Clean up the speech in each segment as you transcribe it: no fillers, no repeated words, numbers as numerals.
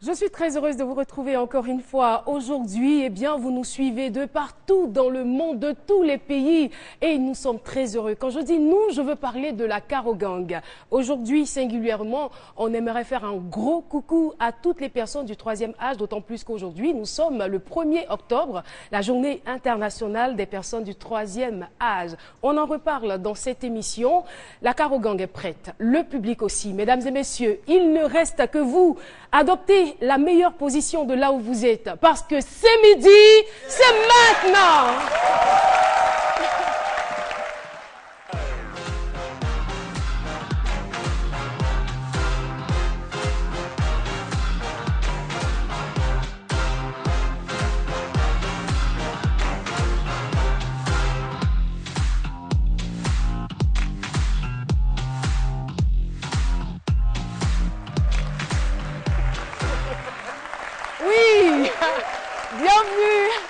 Je suis très heureuse de vous retrouver encore une fois aujourd'hui. Eh bien, vous nous suivez de partout dans le monde, de tous les pays. Et nous sommes très heureux. Quand je dis nous, je veux parler de la Caro Gang. Aujourd'hui, singulièrement, on aimerait faire un gros coucou à toutes les personnes du troisième âge, d'autant plus qu'aujourd'hui, nous sommes le 1er octobre, la journée internationale des personnes du troisième âge. On en reparle dans cette émission. La Caro Gang est prête. Le public aussi. Mesdames et messieurs, il ne reste que vous. Adoptez la meilleure position de là où vous êtes. Parce que c'est midi, c'est maintenant.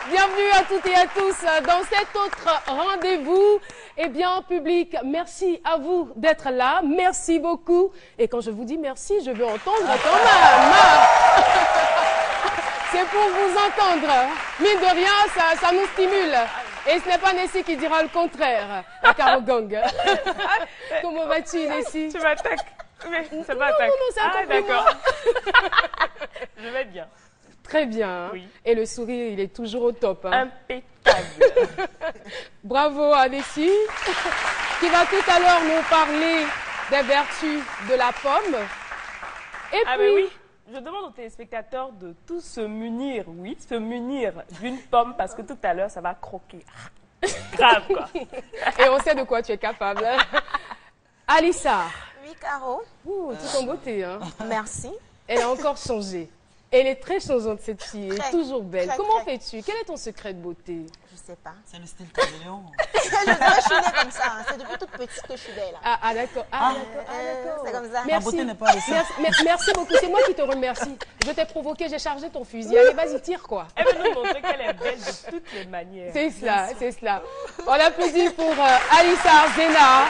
Bienvenue à toutes et à tous dans cet autre rendez-vous. Eh bien, public, merci à vous d'être là. Merci beaucoup. Et quand je vous dis merci, je veux entendre quand même. C'est pour vous entendre. Mine de rien, ça nous stimule. Et ce n'est pas Nessie qui dira le contraire. La Caro Gang. Comment vas-tu, Nessie? Tu m'attaques. Mais c'est pas attaque. Non, c'est un compliment. D'accord. Je vais bien. Très bien. Oui. Et le sourire, il est toujours au top. Impeccable. Bravo à Nessie, qui va tout à l'heure nous parler des vertus de la pomme. Et puis... Mais oui, je demande aux téléspectateurs de tous se munir, se munir d'une pomme parce que tout à l'heure, ça va croquer. Grave, quoi. Et on sait de quoi tu es capable. Alissa. Oui, Caro. Tout en beauté. Hein. Merci. Elle a encore changé. Elle est très changeante, cette fille. Elle est toujours belle. Comment fais-tu? Quel est ton secret de beauté? Je sais pas. C'est le style caméléon. Je suis née comme ça. C'est depuis toute petite que je suis belle. Ah, d'accord. C'est comme ça. Merci. La beauté n'est pas de ça. Merci beaucoup. C'est moi qui te remercie. Je t'ai provoqué, j'ai chargé ton fusil. Allez, vas-y, tire quoi. Elle veut nous montrer qu'elle est belle de toutes les manières. C'est cela, c'est cela. On applaudit pour Alissa Arzena.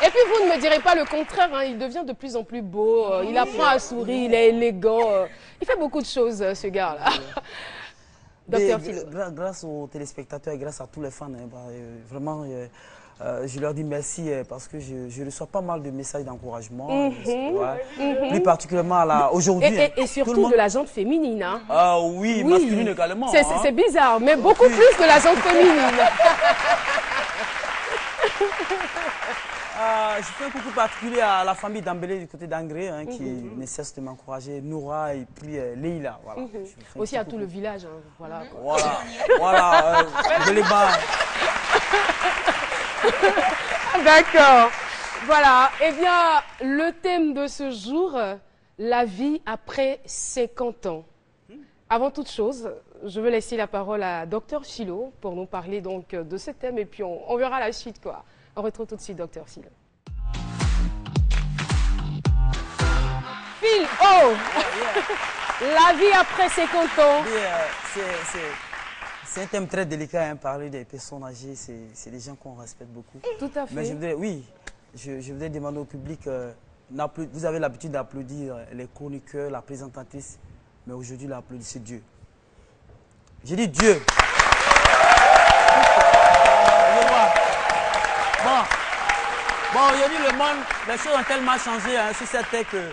Et puis vous ne me direz pas le contraire, hein, il devient de plus en plus beau, il apprend à sourire, il est élégant, il fait beaucoup de choses ce gars-là. Docteur Philo. Grâce aux téléspectateurs et grâce à tous les fans, vraiment, je leur dis merci parce que je reçois pas mal de messages d'encouragement, plus particulièrement aujourd'hui. Et surtout de la gente féminine. Hein. Ah oui, masculine également. C'est bizarre, mais beaucoup plus de la gente féminine. Je fais un coucou particulier à la famille d'Ambélé du côté d'Angré qui ne cesse de m'encourager, Noura et puis Leïla. Voilà. Aussi à tout le village. Hein, voilà, de l'Éban. D'accord. Voilà. Eh bien, le thème de ce jour, la vie après 50 ans. Avant toute chose, je veux laisser la parole à Docteur Philo pour nous parler donc de ce thème et puis on verra la suite quoi. On retrouve tout de suite Docteur Philo. Phil, la vie après 50 ans. C'est un thème très délicat, parler des personnes âgées, c'est des gens qu'on respecte beaucoup. Tout à fait. Mais je voudrais demander au public, vous avez l'habitude d'applaudir les chroniqueurs, la présentatrice, mais aujourd'hui, l'applaudissez Dieu. J'ai dit Dieu. Bon, aujourd'hui, le monde, les choses ont tellement changé sur cette terre que,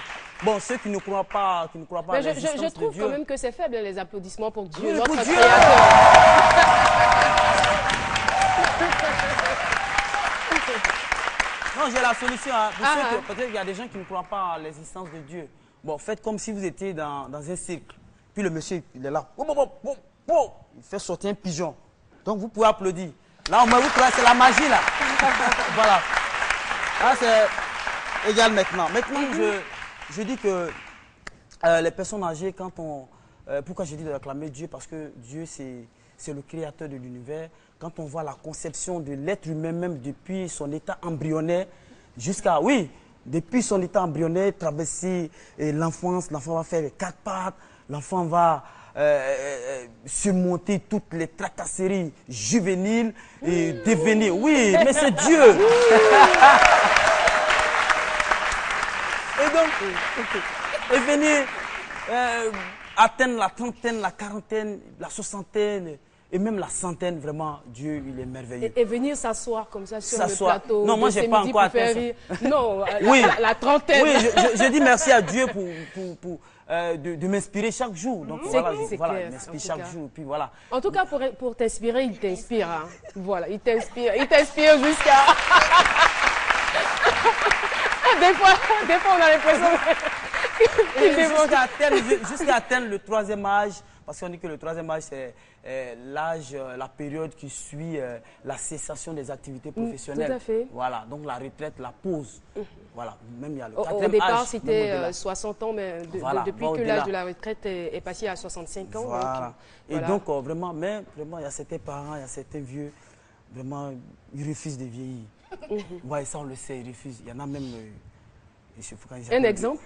ceux qui ne croient pas, mais je trouve quand même que c'est faible, les applaudissements pour Dieu, oui, notre pour Dieu. créateur. Non, j'ai la solution. Peut-être qu'il y a des gens qui ne croient pas à l'existence de Dieu. Bon, faites comme si vous étiez dans un cercle. Puis le monsieur, il est là. Il fait sortir un pigeon. Donc, vous pouvez applaudir. Là, vous croyez, c'est la magie, là. Voilà. Là, c'est égal maintenant. Maintenant, je dis que les personnes âgées, pourquoi je dis de réclamer Dieu? Parce que Dieu, c'est le créateur de l'univers. Quand on voit la conception de l'être humain, même depuis son état embryonnaire jusqu'à... depuis son état embryonnaire, traverser l'enfance, l'enfant va faire les 4 pattes, l'enfant va surmonter toutes les tracasseries juvéniles et devenir... Oui, mais c'est Dieu. Et venir atteindre la trentaine, la quarantaine, la soixantaine et même la centaine, vraiment, Dieu, il est merveilleux. Et venir s'asseoir comme ça sur le plateau. Non, moi, j'ai pas encore atteint ça. Non, oui. la trentaine. Oui, je dis merci à Dieu de m'inspirer chaque jour. Donc voilà, il m'inspire chaque jour. Puis voilà. En tout cas, pour t'inspirer, il t'inspire. Hein. Voilà, il t'inspire jusqu'à... des fois, on a l'impression jusqu'à atteindre le troisième âge, parce qu'on dit que le troisième âge, c'est l'âge, la période qui suit la cessation des activités professionnelles. Tout à fait. Voilà, donc la retraite, la pause. Voilà, même il y a le au départ, c'était 60 ans, mais depuis que l'âge de la retraite est passé à 65 ans. Voilà. Et donc, vraiment, il y a certains parents, il y a certains vieux, vraiment, ils refusent de vieillir. Ouais, ça, on le sait, ils refusent. Il y en a même... Un exemple?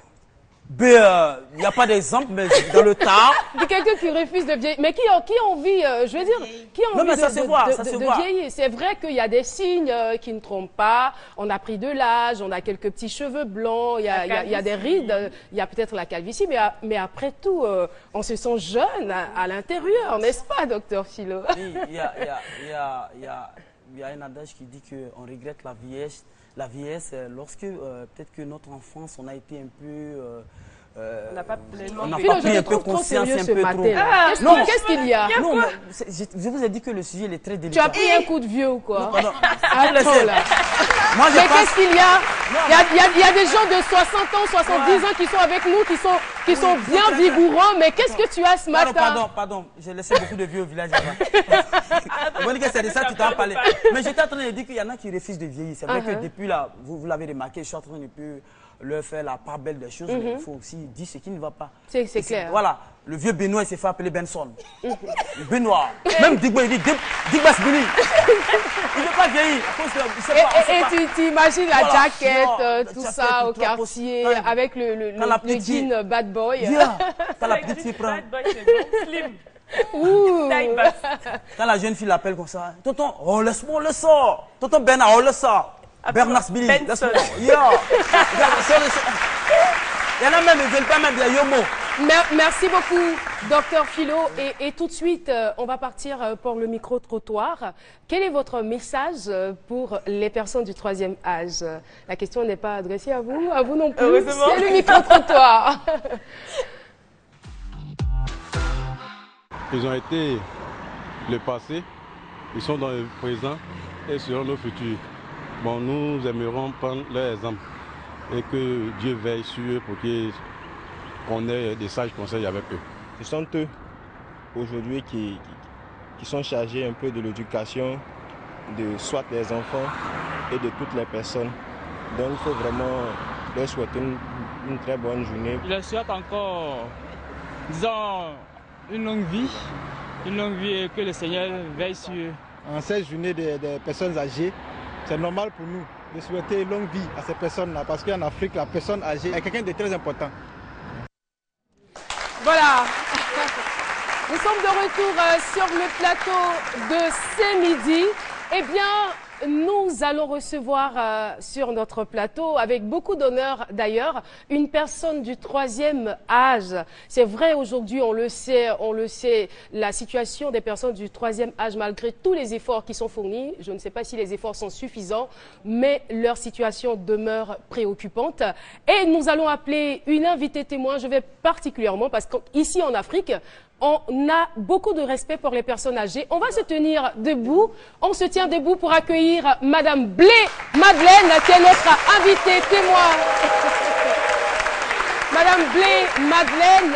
Il n'y a pas d'exemple, mais dans le temps... Quelqu'un qui refuse de vieillir, mais qui a envie, je veux dire, qui a envie de vieillir. C'est vrai qu'il y a des signes qui ne trompent pas. On a pris de l'âge, on a quelques petits cheveux blancs, il y a des rides, il y a peut-être la calvitie, mais après tout, on se sent jeune à l'intérieur, n'est-ce pas, docteur Philo? Oui, il y a un adage qui dit qu'on regrette la vieillesse. La vieillesse, lorsque peut-être que notre enfance, on a été un peu... on n'a pas pleinement... On n'a pas pris un peu conscience, un peu trop. Qu'est-ce qu'il y a? Non, je vous ai dit que le sujet il est très délicat. Tu as pris un coup de vieux ou quoi? Non, attends là. Moi, mais qu'est-ce qu'il y a? Il y a des gens de 60 ans, 70 ans qui sont avec nous, qui sont bien vigoureux, mais qu'est-ce que tu as ce matin? Pardon, j'ai laissé beaucoup de vieux au village là-bas. C'est de ça que tu t'en parlais. Mais j'étais en train de dire qu'il y en a qui refusent de vieillir. C'est vrai que depuis là, vous l'avez remarqué, je suis en train de leur faire la part belle des choses, mais il faut aussi dire ce qui ne va pas. C'est clair. Voilà, le vieux Benoît, il s'est fait appeler Benson. Le Benoît. Même Digba, il dit Digba Sbili. Il ne veut pas vieillir. Et tu imagines la jaquette, tout ça au quartier, avec le jean bad boy. Quand la petite fille prend. Bad boy, c'est bon, slim. Quand la jeune fille l'appelle comme ça, tonton, oh laisse-moi, on le sort. Tonton Bernard, on le sort. Bernard Sbili, laisse-moi. Il y en a même, ils ne veulent pas même bien Yomo. Merci beaucoup, docteur Philo. Et tout de suite, on va partir pour le micro-trottoir. Quel est votre message pour les personnes du troisième âge? La question n'est pas adressée à vous non plus. C'est le micro-trottoir. Ils ont été le passé, ils sont dans le présent et seront le futur. Bon, nous aimerons prendre leur exemple et que Dieu veille sur eux pour qu'on ait des sages conseils avec eux. Ce sont eux, aujourd'hui, qui sont chargés un peu de l'éducation de soit des enfants et de toutes les personnes. Donc il faut vraiment leur souhaiter une très bonne journée. Je leur souhaite encore, disons, une longue vie et que le Seigneur veille sur eux. En cette journée des personnes âgées, c'est normal pour nous de souhaiter une longue vie à ces personnes-là parce qu'en Afrique, la personne âgée est quelqu'un de très important. Voilà. Nous sommes de retour sur le plateau de ce midi. Eh bien, nous allons recevoir sur notre plateau, avec beaucoup d'honneur d'ailleurs, une personne du troisième âge. C'est vrai, aujourd'hui, on le sait, la situation des personnes du troisième âge, malgré tous les efforts qui sont fournis, je ne sais pas si les efforts sont suffisants, mais leur situation demeure préoccupante. Et nous allons appeler une invitée témoin, je vais particulièrement, parce qu'ici en Afrique, on a beaucoup de respect pour les personnes âgées. On va se tenir debout. On se tient debout pour accueillir Madame Blé Madeleine, qui est notre invitée témoin. Madame Blé Madeleine.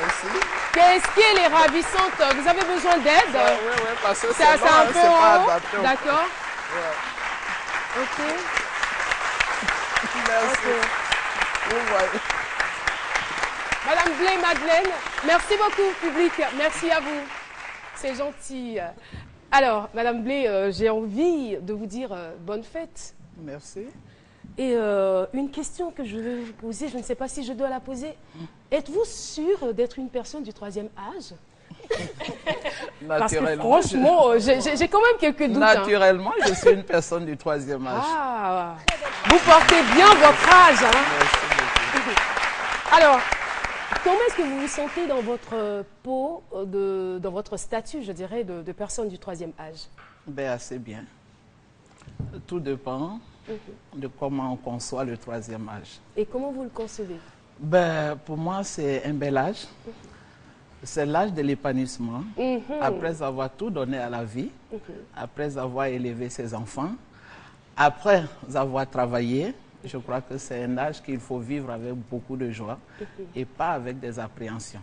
Merci. Qu'est-ce qu'elle est ravissante. Vous avez besoin d'aide? Oui, parce que c'est un peu pas haut. D'accord. Ouais. Ok. Merci. Okay. Vous voyez. Madame Blé Madeleine, merci beaucoup, public. Merci à vous. C'est gentil. Alors, Madame Blé, j'ai envie de vous dire bonne fête. Merci. Et une question que je vais vous poser, je ne sais pas si je dois la poser. Êtes-vous sûre d'être une personne du troisième âge? Parce que franchement, j'ai quand même quelques doutes. Naturellement, je suis une personne du troisième âge. Ah, vous portez bien votre âge. Hein? Merci beaucoup. Alors, comment est-ce que vous vous sentez dans votre peau, dans votre statut, je dirais, de personne du troisième âge? Ben, assez bien. Tout dépend de comment on conçoit le troisième âge. Et comment vous le concevez? Ben, pour moi, c'est un bel âge. C'est l'âge de l'épanouissement. Après avoir tout donné à la vie, après avoir élevé ses enfants, après avoir travaillé, je crois que c'est un âge qu'il faut vivre avec beaucoup de joie et pas avec des appréhensions.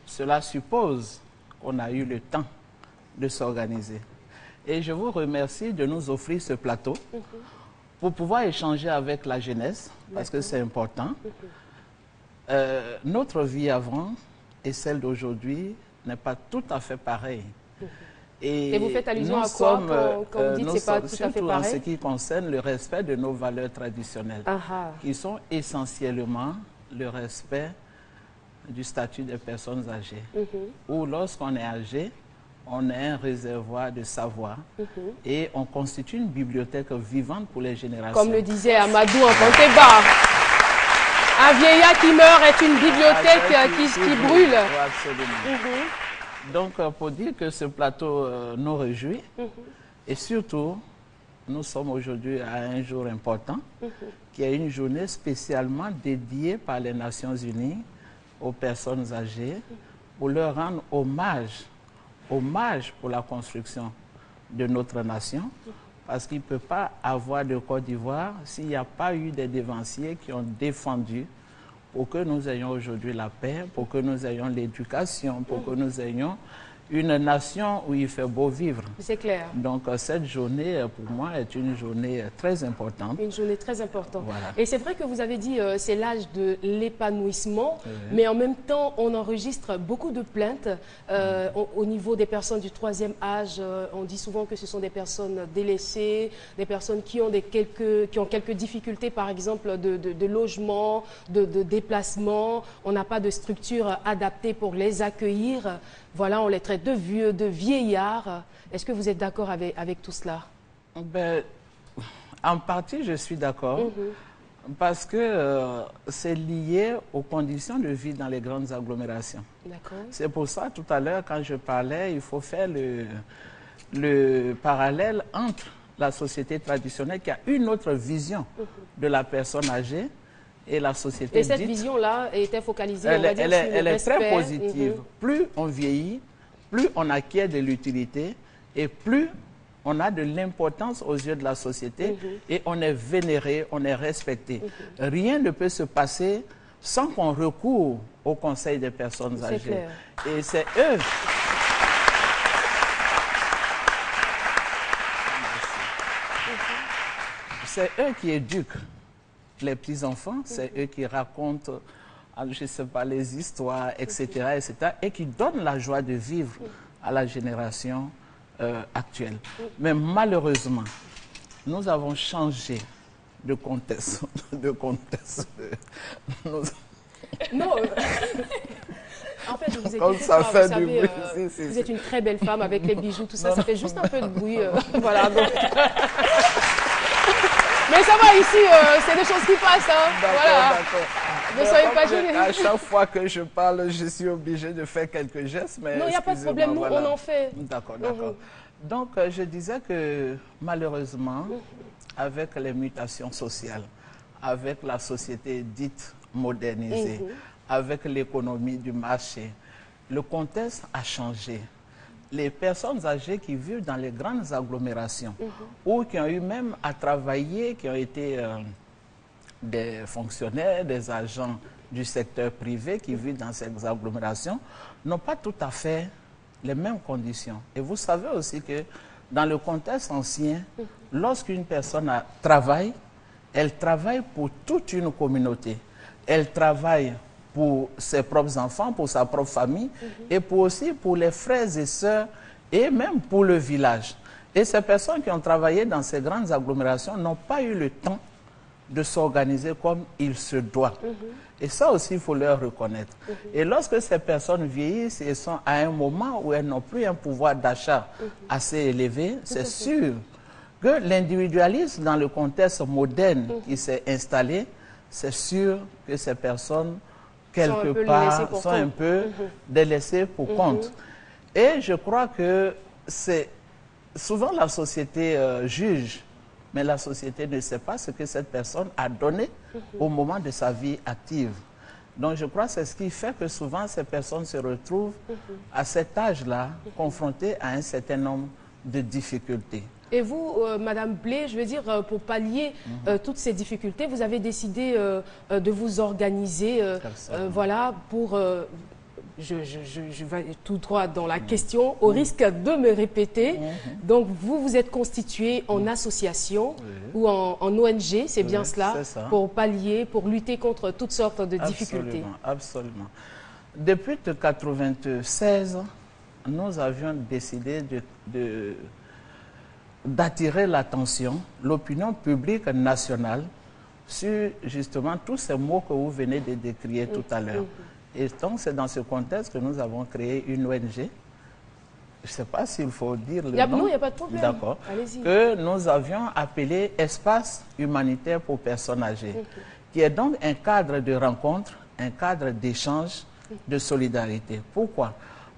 Cela suppose qu'on a eu le temps de s'organiser. Et je vous remercie de nous offrir ce plateau pour pouvoir échanger avec la jeunesse, parce que c'est important. Notre vie avant et celle d'aujourd'hui n'est pas tout à fait pareille. Et vous faites allusion à quoi quand vous dites que ce n'est pas tout à fait surtout pareil? en ce qui concerne le respect de nos valeurs traditionnelles, qui sont essentiellement le respect du statut des personnes âgées. Où lorsqu'on est âgé, on est un réservoir de savoir et on constitue une bibliothèque vivante pour les générations. Comme le disait Amadou en Panthéba, un vieillard qui meurt est une bibliothèque qui brûle. Absolument. Donc, pour dire que ce plateau nous réjouit, et surtout, nous sommes aujourd'hui à un jour important, qui est une journée spécialement dédiée par les Nations Unies aux personnes âgées, pour leur rendre hommage pour la construction de notre nation, parce qu'il ne peut pas avoir de Côte d'Ivoire s'il n'y a pas eu des dévanciers qui ont défendu pour que nous ayons aujourd'hui la paix, pour que nous ayons l'éducation, pour que nous ayons une nation où il fait beau vivre. C'est clair. Donc cette journée, pour moi, est une journée très importante. Une journée très importante. Voilà. Et c'est vrai que vous avez dit c'est l'âge de l'épanouissement, mais en même temps, on enregistre beaucoup de plaintes au niveau des personnes du troisième âge. On dit souvent que ce sont des personnes délaissées, des personnes qui ont quelques difficultés, par exemple, de logement, de déplacement. On n'a pas de structure adaptée pour les accueillir. Voilà, on les traite de vieux, de vieillards. Est-ce que vous êtes d'accord avec tout cela? Ben, en partie, je suis d'accord. Parce que c'est lié aux conditions de vie dans les grandes agglomérations. C'est pour ça, tout à l'heure, quand je parlais, il faut faire le parallèle entre la société traditionnelle qui a une autre vision de la personne âgée et la société. Et cette vision-là était focalisée, on va dire, sur elle est très positive. Plus on vieillit, plus on acquiert de l'utilité et plus on a de l'importance aux yeux de la société et on est vénéré, on est respecté. Rien ne peut se passer sans qu'on recourt au Conseil des personnes âgées. Clair. Et c'est eux. C'est eux qui éduquent les petits-enfants, c'est eux qui racontent, je ne sais pas, les histoires, etc., et qui donnent la joie de vivre à la génération actuelle. Mais malheureusement, nous avons changé de contexte. Non. En fait, je vous ai Comme dit ça ça, fait vous du savez, bruit. vous êtes une très belle femme avec les bijoux, tout ça, ça fait juste un peu de bruit. Voilà, donc... Mais ça va ici, c'est des choses qui passent. Hein. Voilà. Ne soyez pas gênés. À chaque fois que je parle, je suis obligé de faire quelques gestes. Mais non, il n'y a pas de problème, nous, on en fait. D'accord. Donc, je disais que malheureusement, avec les mutations sociales, avec la société dite modernisée, avec l'économie du marché, le contexte a changé. Les personnes âgées qui vivent dans les grandes agglomérations ou qui ont eu même à travailler, qui ont été des fonctionnaires, des agents du secteur privé qui vivent dans ces agglomérations, n'ont pas tout à fait les mêmes conditions. Et vous savez aussi que dans le contexte ancien, lorsqu'une personne travaille, elle travaille pour toute une communauté. Elle travaille pour ses propres enfants, pour sa propre famille, et aussi pour les frères et sœurs, et même pour le village. Et ces personnes qui ont travaillé dans ces grandes agglomérations n'ont pas eu le temps de s'organiser comme il se doit. Et ça aussi, il faut leur reconnaître. Et lorsque ces personnes vieillissent et sont à un moment où elles n'ont plus un pouvoir d'achat assez élevé, c'est sûr que l'individualisme dans le contexte moderne qui s'est installé c'est sûr que ces personnes, quelque peu part, sont un peu délaissées pour compte. Et je crois que c'est souvent la société juge, mais la société ne sait pas ce que cette personne a donné au moment de sa vie active. Donc je crois que c'est ce qui fait que souvent ces personnes se retrouvent à cet âge-là confrontées à un certain nombre de difficultés. Et vous, Madame Blé, je veux dire, pour pallier toutes ces difficultés, vous avez décidé de vous organiser, voilà, pour... je vais tout droit dans la question, au risque de me répéter. Donc, vous vous êtes constitué en association ou en ONG, c'est bien cela, pour pallier, pour lutter contre toutes sortes de difficultés. Absolument. Depuis 1996, nous avions décidé d'attirer l'attention, l'opinion publique nationale, sur justement tous ces mots que vous venez de décrire tout à l'heure. Et donc, c'est dans ce contexte que nous avons créé une ONG. Je ne sais pas s'il faut dire le nom. Non, il n'y a pas de problème. D'accord. Que nous avions appelé Espace humanitaire pour personnes âgées, qui est donc un cadre de rencontre, un cadre d'échange, de solidarité. Pourquoi?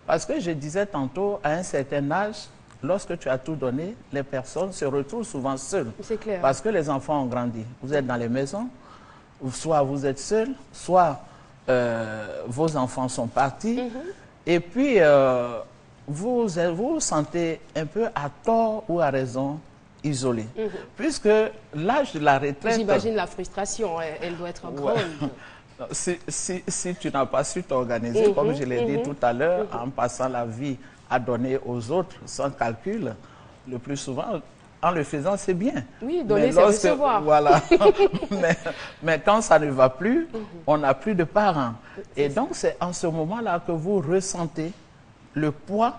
Parce que je disais tantôt, à un certain âge, lorsque tu as tout donné, les personnes se retrouvent souvent seules. C'est clair. Parce que les enfants ont grandi. Vous êtes dans les maisons, soit vous êtes seuls, soit vos enfants sont partis. Et puis, vous vous sentez un peu à tort ou à raison isolé. Puisque l'âge de la retraite... J'imagine la frustration, elle doit être grande. Si tu n'as pas su t'organiser, comme je l'ai dit tout à l'heure, en passant la vie à donner aux autres sans calcul, le plus souvent, en le faisant, c'est bien. Oui, donner, c'est recevoir. Voilà. mais quand ça ne va plus, on n'a plus de parents. Et donc, c'est en ce moment-là que vous ressentez le poids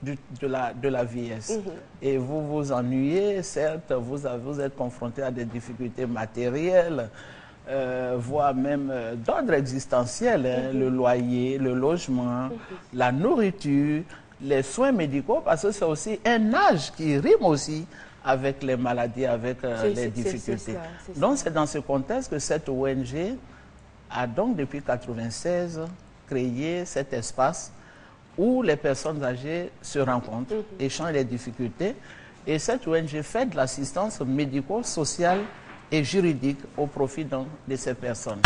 de la vieillesse. Et vous vous ennuyez, certes, vous êtes confronté à des difficultés matérielles, voire même d'ordre existentiel, le loyer, le logement, la nourriture, les soins médicaux, parce que c'est aussi un âge qui rime aussi avec les maladies, avec les difficultés. Donc c'est dans ce contexte que cette ONG a donc depuis 1996 créé cet espace où les personnes âgées se rencontrent, échangent les difficultés. Et cette ONG fait de l'assistance médico-sociale et juridique au profit donc de ces personnes.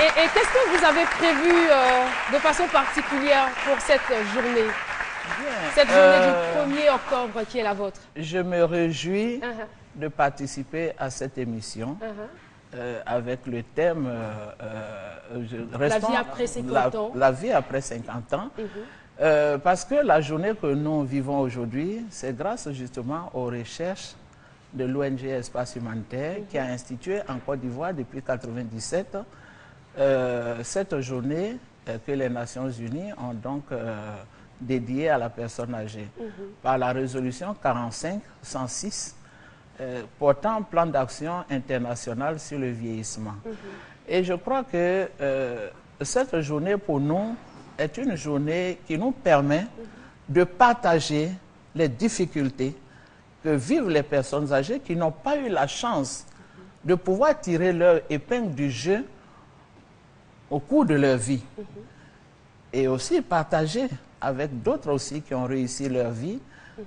Et qu'est-ce que vous avez prévu de façon particulière pour cette journée? Cette journée du 1er octobre qui est la vôtre. Je me réjouis de participer à cette émission avec le thème la vie après 50 ans. La vie après 50 ans. Parce que la journée que nous vivons aujourd'hui, c'est grâce justement aux recherches de l'ONG Espace Humanitaire qui a institué en Côte d'Ivoire depuis 1997 cette journée que les Nations Unies ont donc dédiée à la personne âgée par la résolution 45-106 portant plan d'action international sur le vieillissement. Et je crois que cette journée pour nous est une journée qui nous permet de partager les difficultés que vivent les personnes âgées qui n'ont pas eu la chance de pouvoir tirer leur épingle du jeu au cours de leur vie. Et aussi partager avec d'autres aussi qui ont réussi leur vie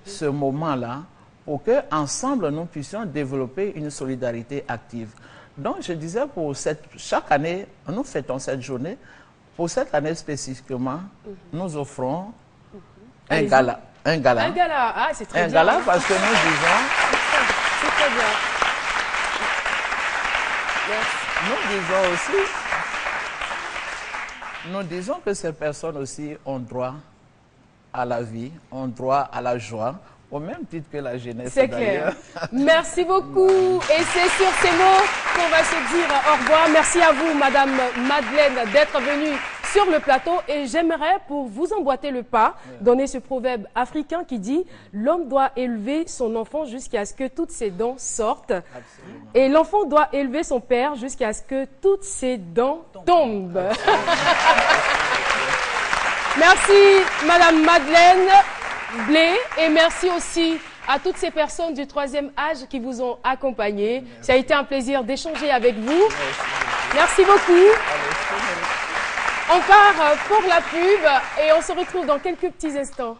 ce moment-là pour qu'ensemble nous puissions développer une solidarité active. Donc je disais, chaque année, nous fêtons cette journée. Pour cette année spécifiquement, nous offrons un gala. Un gala, ah, c'est très bien. Un gala parce que nous disons... C'est très bien. Nous disons aussi... Nous disons que ces personnes aussi ont droit à la vie, ont droit à la joie, au même titre que la jeunesse. C'est clair. Merci beaucoup. Et c'est sur ces mots qu'on va se dire au revoir. Merci à vous, Madame Madeleine, d'être venue sur le plateau. Et j'aimerais, pour vous emboîter le pas, donner ce proverbe africain qui dit « L'homme doit élever son enfant jusqu'à ce que toutes ses dents sortent. Absolument. Et l'enfant doit élever son père jusqu'à ce que toutes ses dents tombent. » Merci, Madame Madeleine Blé, et merci aussi à toutes ces personnes du 3e âge qui vous ont accompagné. Ça a été un plaisir d'échanger avec vous. Merci beaucoup. On part pour la pub et on se retrouve dans quelques petits instants.